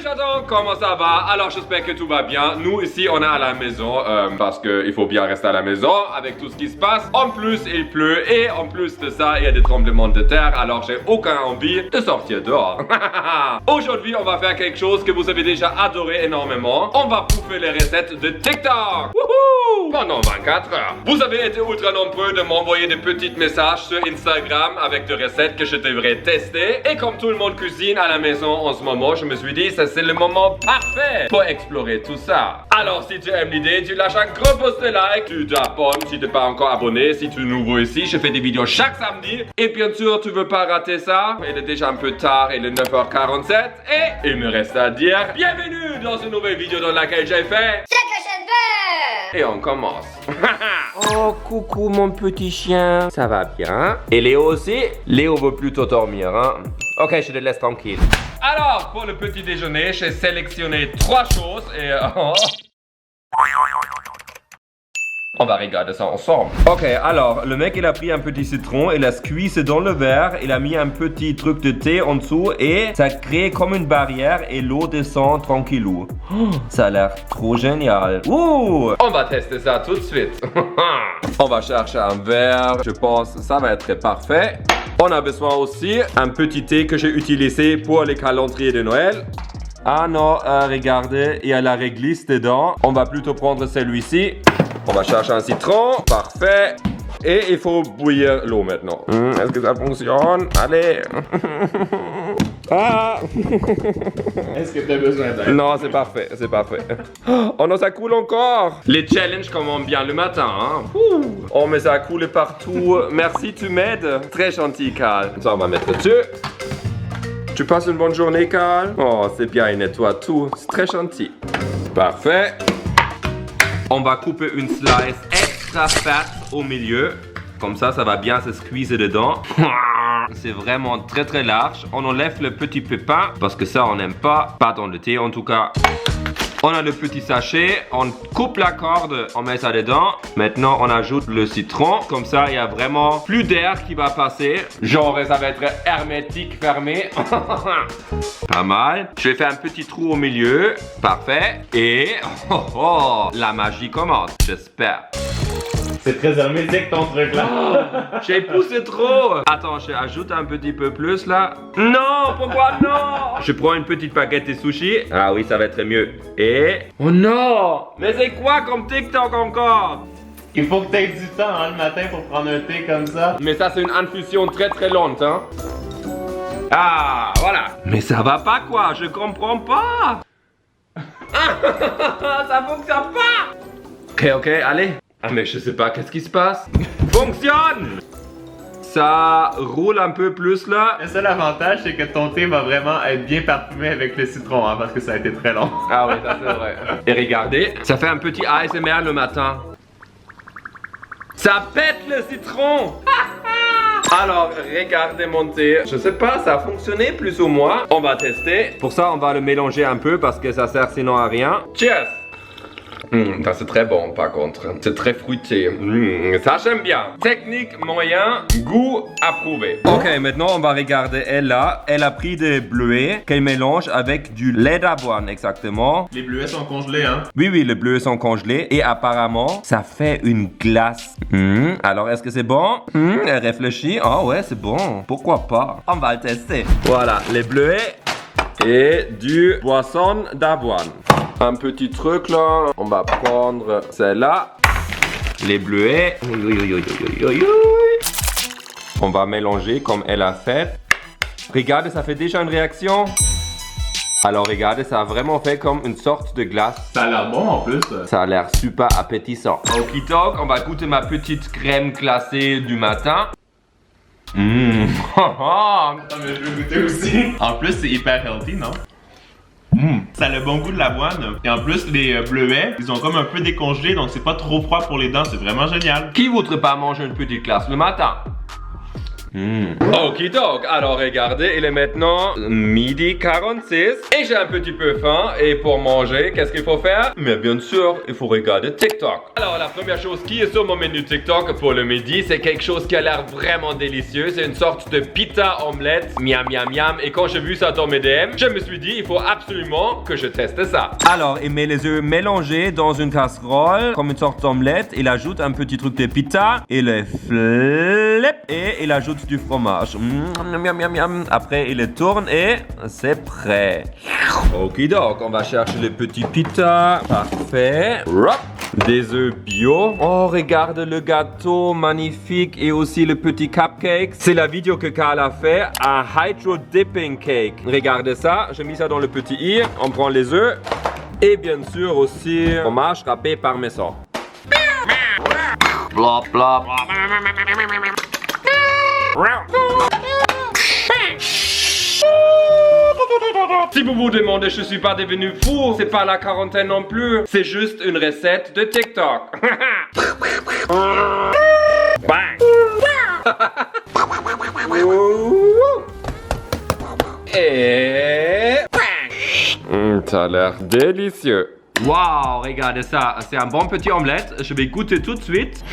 chatons, comment ça va? Alors j'espère que tout va bien. Nous ici on est à la maison parce qu'il faut bien rester à la maison avec tout ce qui se passe. En plus il pleut et en plus de ça il y a des tremblements de terre. Alors j'ai aucun envie de sortir dehors. Aujourd'hui on va faire quelque chose que vous avez déjà adoré énormément. On va bouffer les recettes de TikTok. Wouhou! Pendant 24 heures. Vous avez été ultra nombreux de m'envoyer des petits messages sur Instagram avec des recettes que je devrais tester. Et comme tout le monde cuisine à la maison en ce moment, je me suis dit ça c'est le moment parfait pour explorer tout ça. Alors si tu aimes l'idée, tu lâches un gros pouce de like, tu t'abonnes si tu n'es pas encore abonné, si tu es nouveau ici, je fais des vidéos chaque samedi. Et bien sûr tu veux pas rater ça, il est déjà un peu tard, il est 9h47 et il me reste à dire bienvenue dans une nouvelle vidéo dans laquelle j'ai fait et on commence. Oh coucou mon petit chien, ça va bien? Et Léo aussi? Léo veut plutôt dormir hein. Ok, je te laisse tranquille. Alors, pour le petit déjeuner, j'ai sélectionné 3 choses et... On va regarder ça ensemble. Ok, alors, le mec, il a pris un petit citron, il a squeezé dans le verre, il a mis un petit truc de thé en dessous et ça crée comme une barrière et l'eau descend tranquillou. Oh, ça a l'air trop génial. Ouh! On va tester ça tout de suite. On va chercher un verre, je pense que ça va être parfait. On a besoin aussi d'un petit thé que j'ai utilisé pour les calendriers de Noël. Ah non, regardez, il y a la réglisse dedans. On va plutôt prendre celui-ci. On va chercher un citron, parfait. Et il faut bouillir l'eau maintenant. Est-ce que ça fonctionne? Allez. Ah. Est-ce que tu as besoin d'aide? Non, c'est parfait, c'est parfait. Oh non, ça coule encore. Les challenges commencent bien le matin, hein. Oh, mais ça coule partout. Merci, tu m'aides. Très gentil, Carl. Ça, on va mettre dessus. Tu passes une bonne journée, Carl? Oh, c'est bien, il nettoie tout. C'est très gentil. Parfait. On va couper une slice extra fat au milieu. Comme ça, ça va bien se squeezer dedans. C'est vraiment très très large. On enlève le petit pépin parce que ça, on n'aime pas. Pas dans le thé en tout cas. On a le petit sachet, on coupe la corde, on met ça dedans. Maintenant, on ajoute le citron. Comme ça, il y a vraiment plus d'air qui va passer. Genre, ça va être hermétique, fermé. Pas mal. Je vais faire un petit trou au milieu. Parfait. Et la magie commence, j'espère. C'est très hermétique ton truc là. Oh, j'ai poussé trop. Attends, j'ajoute un petit peu plus là. Non, pourquoi non? Je prends une petite baguette de sushi. Ah oui, ça va être mieux. Et... Oh non! Mais c'est quoi comme TikTok encore? Il faut que tu aies du temps hein, le matin pour prendre un thé comme ça. Mais ça, c'est une infusion très très longue, hein? Ah, voilà. Mais ça va pas quoi? Je comprends pas. Ça fonctionne pas. Ok, allez. Ah mais je sais pas, qu'est-ce qui se passe? Fonctionne! Ça roule un peu plus là. Le seul avantage, c'est que ton thé va vraiment être bien parfumé avec le citron, hein, parce que ça a été très long. Ah oui, ça c'est vrai. Et regardez, ça fait un petit ASMR le matin. Ça pète le citron! Alors, regardez mon thé. Je sais pas, ça a fonctionné plus ou moins. On va tester. Pour ça, on va le mélanger un peu parce que ça sert sinon à rien. Cheers! Ça c'est très bon par contre. C'est très fruité. Ça j'aime bien. Technique moyen, goût approuvé. Ok, maintenant on va regarder elle là. Elle a pris des bleuets qu'elle mélange avec du lait d'avoine exactement. Les bleuets sont congelés hein? Oui, les bleuets sont congelés et apparemment ça fait une glace. Alors est-ce que c'est bon? Elle réfléchit. Oh ouais, c'est bon. Pourquoi pas? On va le tester. Voilà, les bleuets et du boisson d'avoine. Un petit truc là, on va prendre celle-là, les bleuets. On va mélanger comme elle a fait. Regardez, ça fait déjà une réaction. Alors regardez, ça a vraiment fait comme une sorte de glace. Ça a l'air bon en plus. Ça a l'air super appétissant. Okitok, on va goûter ma petite crème glacée du matin. Attends, mais je veux goûter aussi. En plus, c'est hyper healthy, non? Ça a le bon goût de l'avoine. Et en plus, les bleuets, ils ont comme un peu décongelé, donc c'est pas trop froid pour les dents. C'est vraiment génial. Qui voudrait pas manger une petite glace le matin? Okidok, alors regardez, il est maintenant midi 46 et j'ai un petit peu faim. Et pour manger, qu'est-ce qu'il faut faire? Mais bien sûr, il faut regarder TikTok. Alors la première chose qui est sur mon menu TikTok pour le midi, c'est quelque chose qui a l'air vraiment délicieux. C'est une sorte de pita omelette, miam miam miam. Et quand j'ai vu ça dans mes DM, je me suis dit, il faut absolument que je teste ça. Alors, il met les œufs mélangés dans une casserole, comme une sorte d'omelette. Il ajoute un petit truc de pita, il les flip et il ajoute du fromage. Miam miam miam. Après, il les tourne et c'est prêt. Okidok, on va chercher les petits pita. Parfait. Hop. Des œufs bio. Oh, regarde le gâteau magnifique et aussi le petit cupcake. C'est la vidéo que Carl a fait, un hydro dipping cake. Regardez ça, j'ai mis ça dans le petit i. On prend les œufs et bien sûr aussi fromage râpé parmesan. Blop blop. Si vous vous demandez, je suis pas devenu fou, c'est pas la quarantaine non plus, c'est juste une recette de TikTok. Et... ça a l'air délicieux. Wow, regardez ça, c'est un bon petit omelette, je vais goûter tout de suite.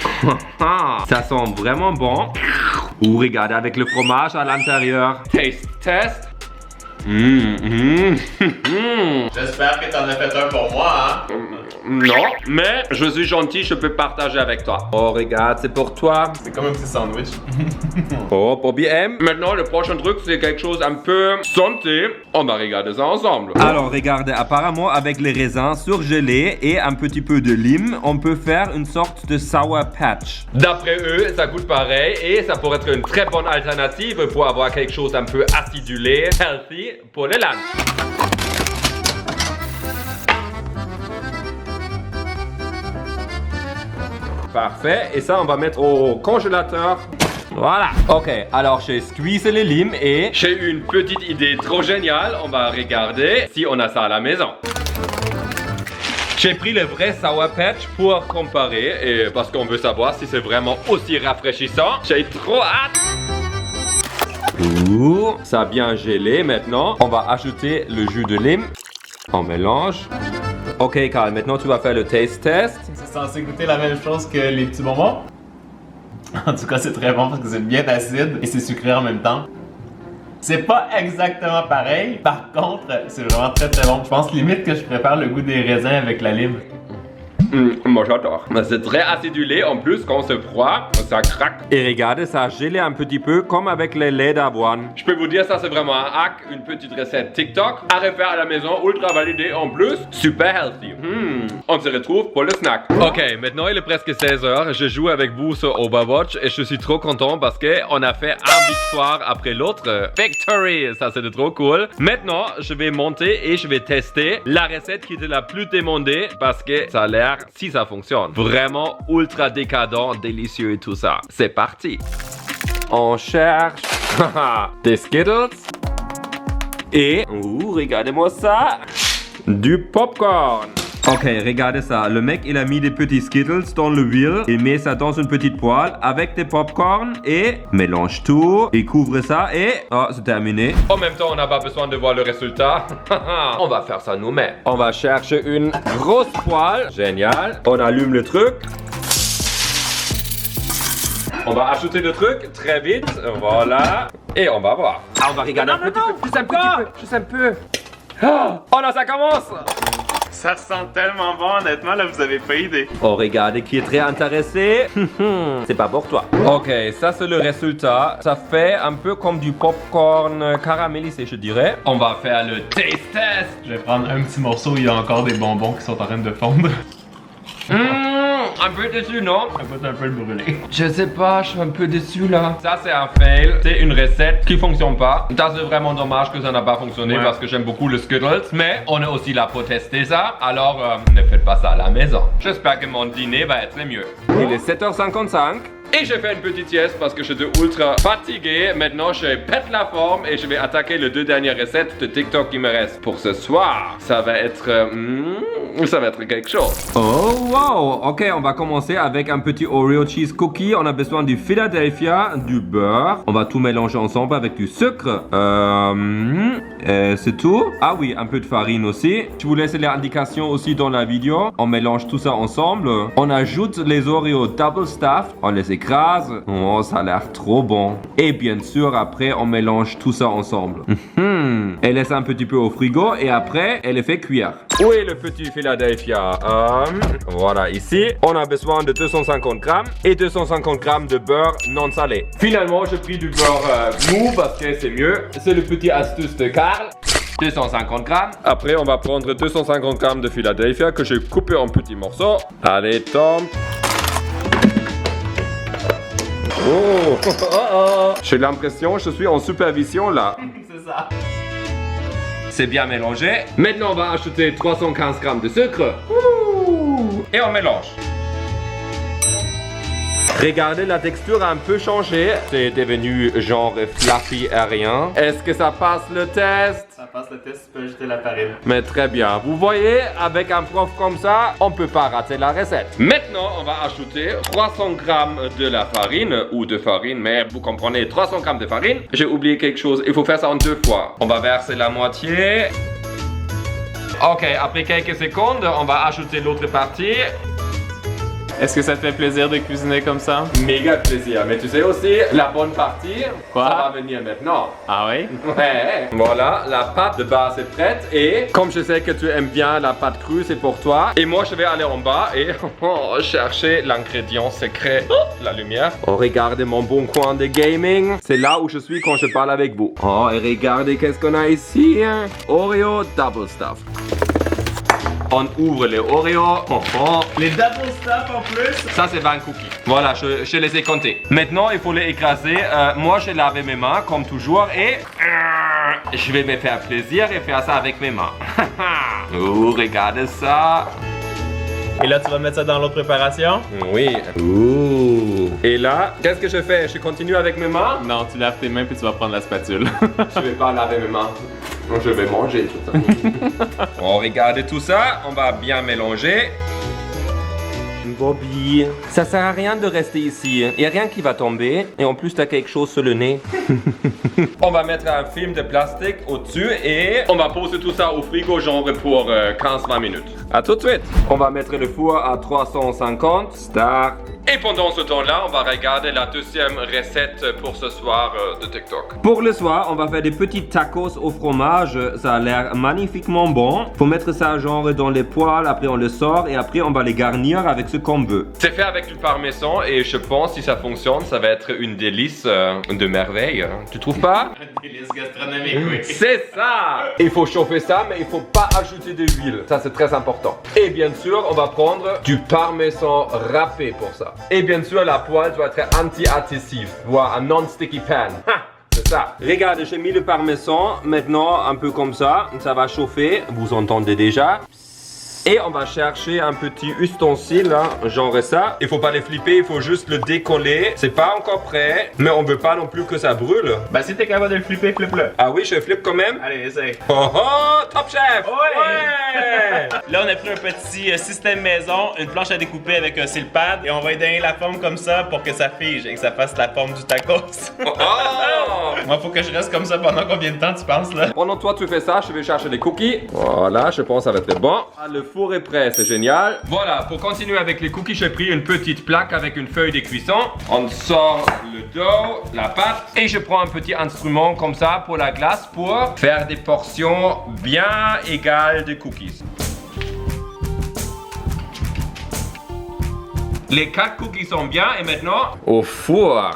Ça sent vraiment bon. Ou regardez avec le fromage à l'intérieur. Taste test. J'espère que t'en as fait un pour moi, hein? Non, mais je suis gentil, je peux partager avec toi. Oh, regarde, c'est pour toi. C'est comme un petit sandwich. Oh, pour BM. Maintenant, le prochain truc, c'est quelque chose un peu santé. On va regarder ça ensemble. Alors, regardez, apparemment, avec les raisins surgelés et un petit peu de lime, on peut faire une sorte de sour patch. D'après eux, ça coûte pareil et ça pourrait être une très bonne alternative pour avoir quelque chose un peu acidulé, healthy pour les lunch. Parfait, et ça on va mettre au congélateur. Voilà. Ok, alors j'ai squeezé les limes et j'ai une petite idée trop géniale. On va regarder si on a ça à la maison. J'ai pris le vrai Sour Patch pour comparer et parce qu'on veut savoir si c'est vraiment aussi rafraîchissant. J'ai trop hâte. Ouh, ça a bien gelé maintenant. On va ajouter le jus de lime. On mélange. Ok, Carl, maintenant tu vas faire le taste test. C'est censé goûter la même chose que les petits bonbons. En tout cas, c'est très bon parce que c'est bien acide et c'est sucré en même temps. C'est pas exactement pareil. Par contre, c'est vraiment très très bon. Je pense limite que je préfère le goût des raisins avec la lime. Moi j'adore. C'est très acidulé. En plus, quand c'est froid, ça craque. Et regardez, ça a gelé un petit peu comme avec les laits d'avoine. Je peux vous dire, ça c'est vraiment un hack. Une petite recette TikTok à refaire à la maison, ultra validée en plus. Super healthy. On se retrouve pour le snack. Ok, maintenant il est presque 16h. Je joue avec vous sur Overwatch et je suis trop content parce qu'on a fait un victoire après l'autre. Victory! Ça c'est trop cool. Maintenant, je vais monter et je vais tester la recette qui était la plus demandée parce que ça a l'air, si ça fonctionne, vraiment ultra décadent, délicieux et tout ça. C'est parti. On cherche des Skittles et, regardez-moi ça, du popcorn. Ok, regardez ça. Le mec, il a mis des petits Skittles dans le wheel. Il met ça dans une petite poêle avec des popcorn et mélange tout. Il couvre ça et... oh, c'est terminé. En même temps, on n'a pas besoin de voir le résultat. On va faire ça nous-mêmes. On va chercher une grosse poêle. Génial. On allume le truc. On va ajouter le truc très vite. Voilà. Et on va voir. Ah, on va regarder un petit peu. Juste un petit peu. Juste un peu. Oh non, ça commence. Ça sent tellement bon, honnêtement, là, vous avez pas idée. Oh, regardez qui est très intéressé. C'est pas pour toi. Ok, ça c'est le résultat. Ça fait un peu comme du popcorn caramélisé, je dirais. On va faire le taste test. Je vais prendre un petit morceau, il y a encore des bonbons qui sont en train de fondre. Un peu déçu, non? Ça goûte un peu le brûlé. Je sais pas, je suis un peu déçu là. Ça c'est un fail, c'est une recette qui fonctionne pas. Ça c'est vraiment dommage que ça n'a pas fonctionné parce que j'aime beaucoup le Skittles. Mais on est aussi là pour tester ça, alors ne faites pas ça à la maison. J'espère que mon dîner va être mieux. Il est 7h55. Et j'ai fait une petite sieste parce que j'étais ultra fatigué. Maintenant, je pète la forme et je vais attaquer les 2 dernières recettes de TikTok qui me restent pour ce soir. Ça va être quelque chose. Oh wow. Ok, on va commencer avec un petit Oreo cheese cookie. On a besoin du Philadelphia, du beurre. On va tout mélanger ensemble avec du sucre. C'est tout. Ah oui, un peu de farine aussi. Je vous laisse les indications aussi dans la vidéo. On mélange tout ça ensemble. On ajoute les Oreos double stuff. On les écrase. Oh, ça a l'air trop bon. Et bien sûr, après, on mélange tout ça ensemble. Elle laisse un petit peu au frigo et après, elle les fait cuire. Où est le petit Philadelphia? Voilà, ici, on a besoin de 250 grammes et 250 grammes de beurre non salé. Finalement, j'ai pris du beurre mou parce que c'est mieux. C'est le petit astuce de Carl. 250 grammes. Après, on va prendre 250 grammes de Philadelphia que j'ai coupé en petits morceaux. Allez, tombe. Oh. J'ai l'impression que je suis en supervision là. C'est ça. C'est bien mélangé. Maintenant, on va ajouter 315 grammes de sucre. Et on mélange. Regardez, la texture a un peu changé. C'est devenu genre fluffy aérien. Est-ce que ça passe le test? Ça passe le test, tu peux ajouter la farine. Mais très bien. Vous voyez, avec un prof comme ça, on peut pas rater la recette. Maintenant, on va ajouter 300 grammes de la farine, ou de farine, mais vous comprenez, 300 grammes de farine. J'ai oublié quelque chose, il faut faire ça en 2 fois. On va verser la moitié. Ok, après quelques secondes, on va ajouter l'autre partie. Est-ce que ça te fait plaisir de cuisiner comme ça? Méga plaisir, mais tu sais aussi, la bonne partie, Quoi? ça va venir maintenant. Ah oui? Ouais. Voilà, la pâte de base est prête et comme je sais que tu aimes bien la pâte crue, c'est pour toi. Et moi, je vais aller en bas et chercher l'ingrédient secret. La lumière. Oh, regardez mon bon coin de gaming. C'est là où je suis quand je parle avec vous. Oh, et regardez qu'est-ce qu'on a ici. Oreo double stuff. On ouvre les Oreos. Les double stuff en plus? Ça, c'est 20 cookies. Voilà, je les ai comptés. Maintenant, il faut les écraser. Moi, j'ai lavé mes mains, comme toujours. Et je vais me faire plaisir et faire ça avec mes mains. Oh, regardez ça. Et là, tu vas mettre ça dans l'autre préparation? Oui. Ouh. Et là, qu'est-ce que je fais? Je continue avec mes mains? Non, tu laves tes mains puis tu vas prendre la spatule. Je vais pas laver mes mains. Je vais manger tout ça. On regarde tout ça. On va bien mélanger. Bobby, ça sert à rien de rester ici. Il n'y a rien qui va tomber. Et en plus, tu as quelque chose sur le nez. On va mettre un film de plastique au-dessus et on va poser tout ça au frigo genre pour 15-20 minutes. À tout de suite. On va mettre le four à 350. Start. Et pendant ce temps-là, on va regarder la deuxième recette pour ce soir de TikTok. Pour le soir, on va faire des petits tacos au fromage. Ça a l'air magnifiquement bon. Faut mettre ça genre dans les poêles, après on le sort et après on va les garnir avec ce qu'on veut. C'est fait avec du parmesan et je pense si ça fonctionne, ça va être une délice de merveille. Tu trouves pas? Une délice gastronomique, oui. C'est ça! Il faut chauffer ça, mais il faut pas ajouter de l'huile. Ça, c'est très important. Et bien sûr, on va prendre du parmesan râpé pour ça. Et bien sûr, la poêle doit être anti-adhésif, voire un non-sticky pan. C'est ça. Regardez, j'ai mis le parmesan. Maintenant, un peu comme ça. Ça va chauffer. Vous entendez déjà. Et on va chercher un petit ustensile, là, genre ça. Il faut pas les flipper, il faut juste le décoller. C'est pas encore prêt, mais on veut pas non plus que ça brûle. Bah si t'es capable de le flipper, flippe-le. Ah oui, je flippe quand même. Allez, essaye. Oh oh, top chef! Ouais! Là, on a pris un petit système maison, une planche à découper avec un silpad et on va lui donner la forme comme ça pour que ça fige et que ça fasse la forme du tacos. Oh oh! Moi, faut que je reste comme ça pendant combien de temps tu penses là? Pendant toi tu fais ça, je vais chercher les cookies. Voilà, je pense que ça va être bon. Ah, le four est prêt, c'est génial. Voilà, pour continuer avec les cookies, j'ai pris une petite plaque avec une feuille de cuisson. On sort le dough, la pâte. Et je prends un petit instrument comme ça pour la glace pour faire des portions bien égales de cookies. Les 4 cookies sont bien et maintenant au four.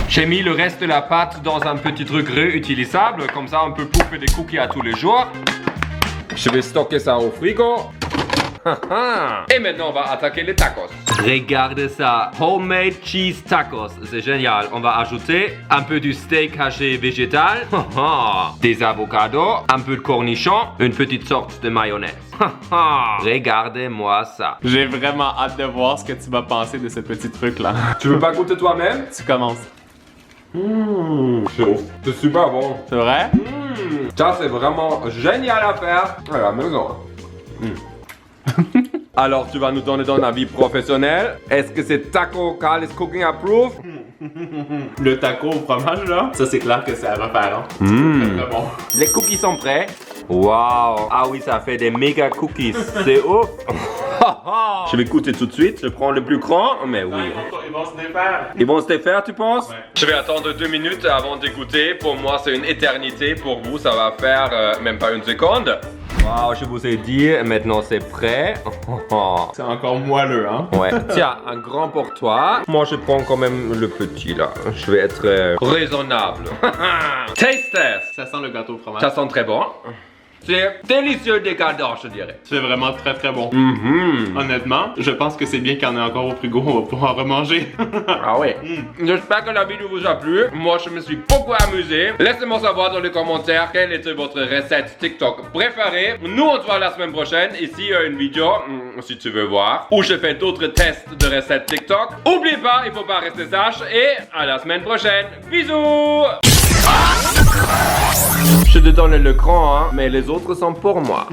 J'ai mis le reste de la pâte dans un petit truc réutilisable, comme ça on peut bouffer des cookies à tous les jours. Je vais stocker ça au frigo. Et maintenant, on va attaquer les tacos. Regardez ça, homemade cheese tacos, c'est génial. On va ajouter un peu du steak haché végétal, des avocados, un peu de cornichons, une petite sorte de mayonnaise. Regardez-moi ça. J'ai vraiment hâte de voir ce que tu vas penser de ce petit truc-là. Tu veux pas goûter toi-même? Tu commences. C'est super bon. C'est vrai? Ça, c'est vraiment génial à faire à la maison. Alors, tu vas nous donner ton avis professionnel. Est-ce que c'est Taco Carl is Cooking Approved? Le taco au fromage, là, ça c'est clair que c'est à refaire. Hein? C'est très bon. Les cookies sont prêts. Waouh! Ah oui, ça fait des méga cookies. C'est ouf! Je vais goûter tout de suite. Je prends le plus grand, mais oui. Ils vont se défaire. Ils vont se défaire, tu penses? Ouais. Je vais attendre 2 minutes avant de goûter. Pour moi, c'est une éternité. Pour vous, ça va faire même pas une seconde. Waouh, je vous ai dit, maintenant c'est prêt. C'est encore moelleux, hein? Ouais. Tiens, un grand pour toi. Moi, je prends quand même le petit là. Je vais être raisonnable. Taste test. Ça sent le gâteau au fromage. Ça sent très bon. C'est délicieux décadent, je dirais. C'est vraiment très très bon. Honnêtement, je pense que c'est bien qu'il y en ait encore au frigo, on va pouvoir remanger. Ah ouais. J'espère que la vidéo vous a plu. Moi, je me suis beaucoup amusé. Laissez-moi savoir dans les commentaires quelle était votre recette TikTok préférée. Nous, on se voit la semaine prochaine. Ici, il y a une vidéo, si tu veux voir, où je fais d'autres tests de recettes TikTok. Oublie pas, il faut pas rester sage. Et à la semaine prochaine. Bisous. Je te donne le cran, hein, mais les autres sont pour moi.